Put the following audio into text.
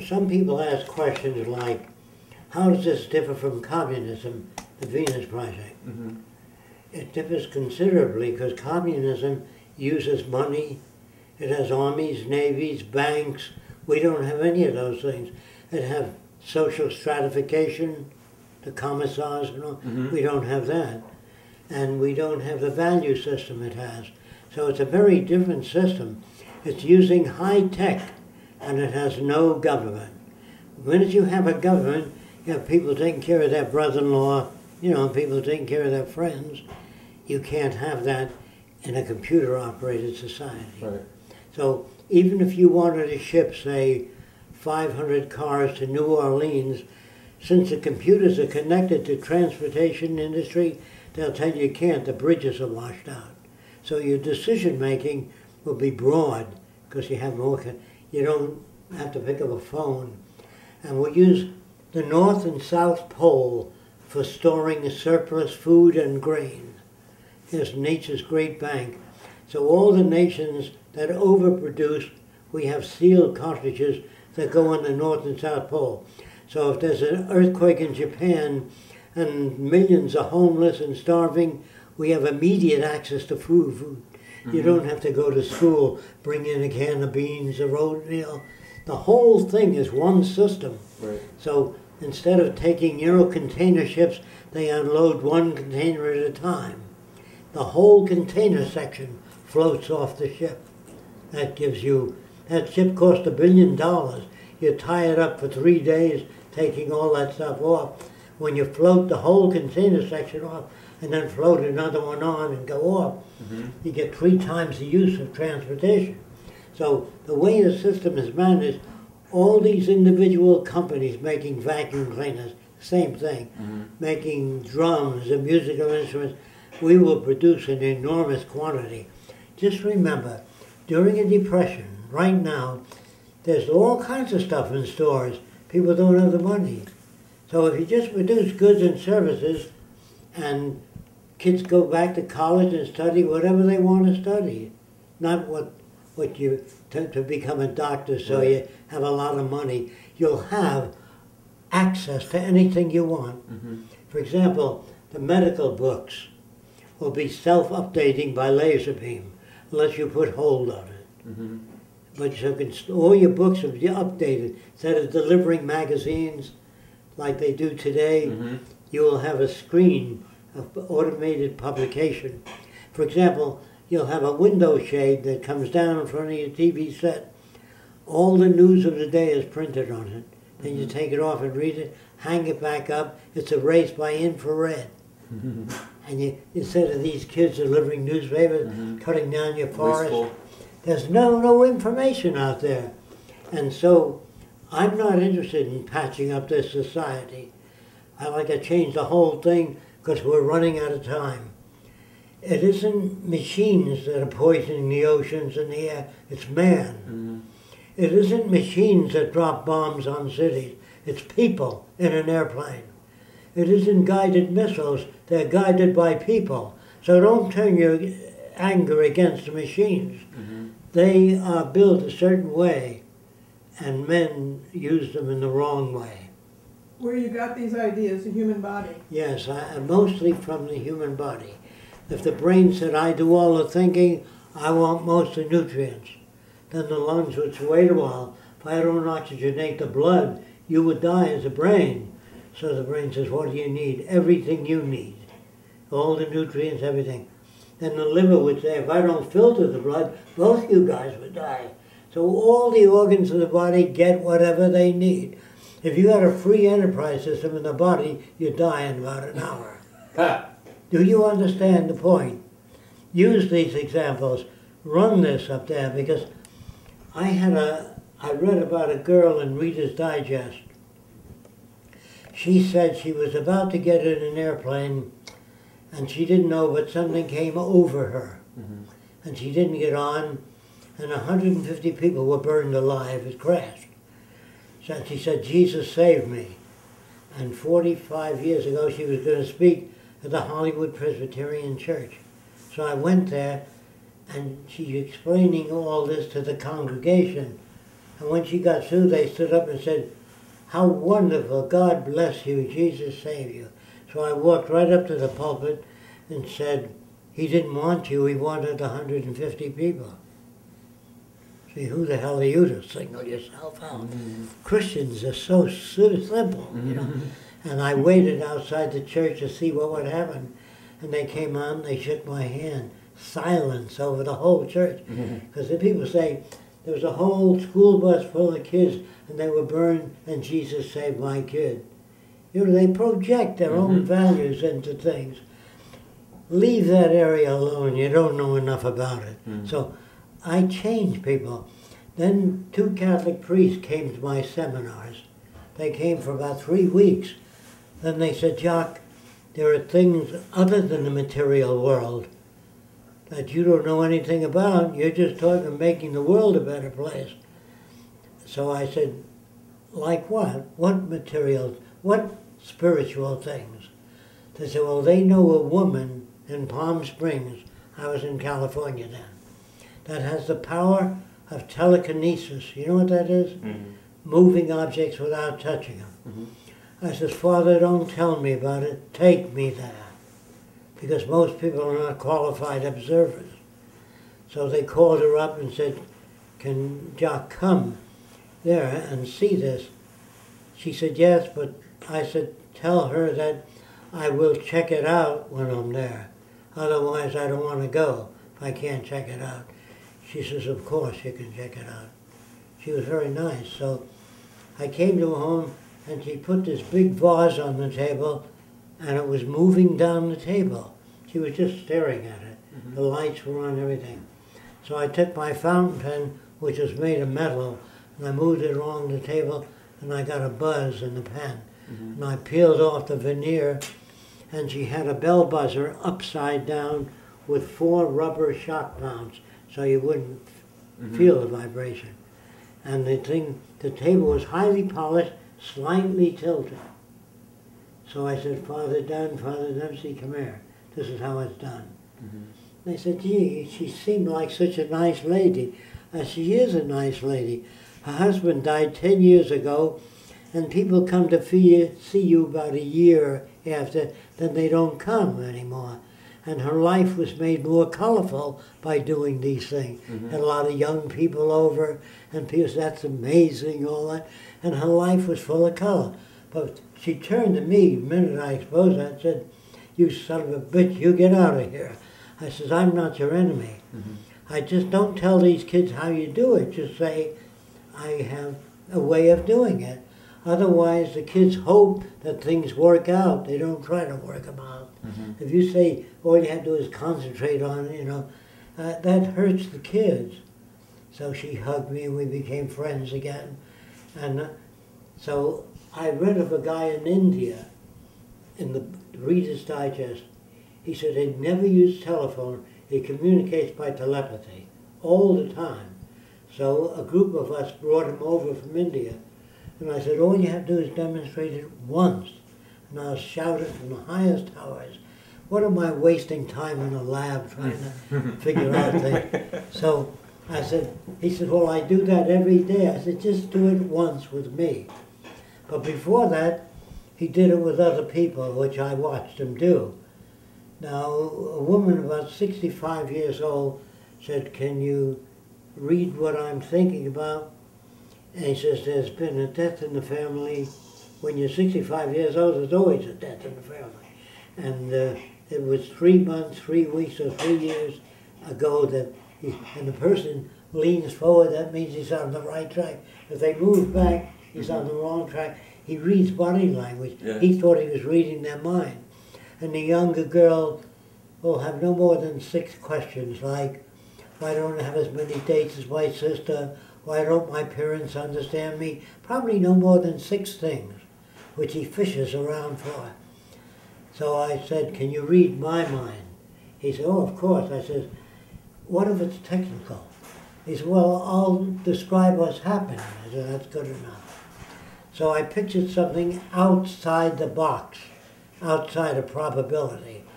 some people ask questions like, how does this differ from communism, the Venus Project? Mm-hmm. It differs considerably because communism uses money. It has armies, navies, banks. We don't have any of those things. It has social stratification, the commissars and all. Mm-hmm. We don't have that. And we don't have the value system it has. So it's a very different system. It's using high tech, and it has no government. When you have a government, you have people taking care of their brother-in-law, people taking care of their friends. You can't have that in a computer-operated society. Right. So even if you wanted to ship, say, 500 cars to New Orleans, since the computers are connected to transportation industry, they'll tell you can't, the bridges are washed out. So your decision-making will be broad because you have more, you don't have to pick up a phone. And we'll use the North and South Pole for storing surplus food and grain. Here's nature's great bank. So all the nations that overproduce, we have sealed cartridges that go on the North and South Pole. So if there's an earthquake in Japan and millions are homeless and starving, we have immediate access to food. Mm-hmm. You don't have to go to school, bring in a can of beans or oatmeal. The whole thing is one system. Right. So instead of taking container ships, they unload one container at a time. The whole container section floats off the ship. That gives you, that ship cost $1 billion. You tie it up for 3 days, taking all that stuff off. When you float the whole container section off and then float another one on and go off, mm-hmm. you get 3 times the use of transportation. So the way the system is managed, all these individual companies making vacuum cleaners, same thing, mm-hmm. making drums and musical instruments, we will produce an enormous quantity. Just remember, during a depression, right now, there's all kinds of stuff in stores. People don't have the money. So if you just produce goods and services and kids go back to college and study whatever they want to study, not what you to become a doctor so right. you have a lot of money, you'll have access to anything you want. Mm-hmm. For example, the medical books will be self-updating by laser beam unless you put hold on it. Mm-hmm. But you can, all your books will be updated. Instead of delivering magazines like they do today, mm-hmm. you will have a screen of automated publication. For example, you'll have a window shade that comes down in front of your TV set. All the news of the day is printed on it. Then you take it off and read it, hang it back up. It's erased by infrared. And you, instead of these kids delivering newspapers, mm-hmm. cutting down your forest, Wasteful. there's no information out there. And so I'm not interested in patching up this society. I like to change the whole thing because we're running out of time. It isn't machines that are poisoning the oceans and the air, it's man. Mm-hmm. It isn't machines that drop bombs on cities, it's people in an airplane. It isn't guided missiles, they're guided by people. So don't turn your anger against the machines. Mm-hmm. They are built a certain way, and men use them in the wrong way. Where you got these ideas, the human body? Yes, mostly from the human body. If the brain said, I do all the thinking, I want most of the nutrients, then the lungs would say, wait a while, if I don't oxygenate the blood, you would die as a brain. So the brain says, what do you need? Everything you need. All the nutrients, everything. Then the liver would say, if I don't filter the blood, both you guys would die. So all the organs of the body get whatever they need. If you had a free enterprise system in the body, you'd die in about an hour. Do you understand the point? Use these examples. Run this up there, because I read about a girl in Reader's Digest. She said she was about to get in an airplane and she didn't know, but something came over her. Mm-hmm. And she didn't get on, and 150 people were burned alive. It crashed. So she said, Jesus saved me. And 45 years ago, she was going to speak at the Hollywood Presbyterian Church. So I went there, and she's explaining all this to the congregation. And when she got through, they stood up and said, "How wonderful, God bless you, Jesus save you." So I walked right up to the pulpit and said, "He didn't want you, he wanted 150 people." See, who the hell are you to signal yourself out? Christians are so simple, you know. And I waited outside the church to see what would happen. And they came out and they shook my hand. Silence over the whole church. Because the people say, there was a whole school bus full of kids and they were burned and Jesus saved my kid. You know, they project their own values into things. Leave that area alone. You don't know enough about it. So I changed people. Then 2 Catholic priests came to my seminars. They came for about 3 weeks. Then they said, "Jacque, there are things other than the material world that you don't know anything about. You're just talking making the world a better place." So I said, "Like what? What material? What spiritual things?" They said, "Well, they know a woman in Palm Springs," I was in California then, "that has the power of telekinesis." You know what that is? Moving objects without touching them. I said, "Father, don't tell me about it. Take me there." Because most people are not qualified observers. So they called her up and said, "Can Jacque come there and see this?" She said, "Yes," but I said, "Tell her that I will check it out when I'm there. Otherwise, I don't want to go if I can't check it out." She says, "Of course you can check it out." She was very nice. So I came to her home and she put this big vase on the table and it was moving down the table. She was just staring at it. The lights were on, everything. So I took my fountain pen, which was made of metal, and I moved it along the table and I got a buzz in the pen. And I peeled off the veneer and she had a bell buzzer upside down with 4 rubber shock mounts so you wouldn't feel the vibration. And the table was highly polished, slightly tilted. So I said, Father Dempsey, come here. This is how it's done. They said, "Gee, she seemed like such a nice lady." I said, "She is a nice lady. Her husband died 10 years ago, and people come to see you about a year after, then they don't come anymore. And her life was made more colorful by doing these things. Had a lot of young people over, and people said, 'That's amazing,' all that. And her life was full of color. But she turned to me the minute I exposed her and said, 'You son of a bitch, you get out of here.' I says, 'I'm not your enemy. I just don't tell these kids how you do it. Just say, I have a way of doing it.' Otherwise, the kids hope that things work out. They don't try to work them out. If you say, all you have to do is concentrate on it, you know, that hurts the kids." So she hugged me and we became friends again. And so I read of a guy in India, in the Reader's Digest. He said he'd never used telephone. He communicates by telepathy all the time. So a group of us brought him over from India. And I said, all you have to do is demonstrate it once. And I'll shout it from the highest towers. What am I wasting time in a lab trying to figure out things? So I said, he said, well, I do that every day. I said, just do it once with me. But before that, he did it with other people, which I watched him do. Now, a woman about 65 years old said, can you read what I'm thinking about? And he says, there's been a death in the family. When you're 65 years old, there's always a death in the family. And it was 3 months, 3 weeks, or 3 years ago that and the person leans forward, that means he's on the right track. If they move back, he's on the wrong track. He reads body language. Yeah. He thought he was reading their mind. And the younger girl will have no more than 6 questions, like, why don't I have as many dates as my sister? Why don't my parents understand me? Probably no more than 6 things, which he fishes around for. So I said, can you read my mind? He said, oh, of course. I said, what if it's technical? He said, well, I'll describe what's happening. I said, that's good enough. So I pictured something outside the box, outside of probability.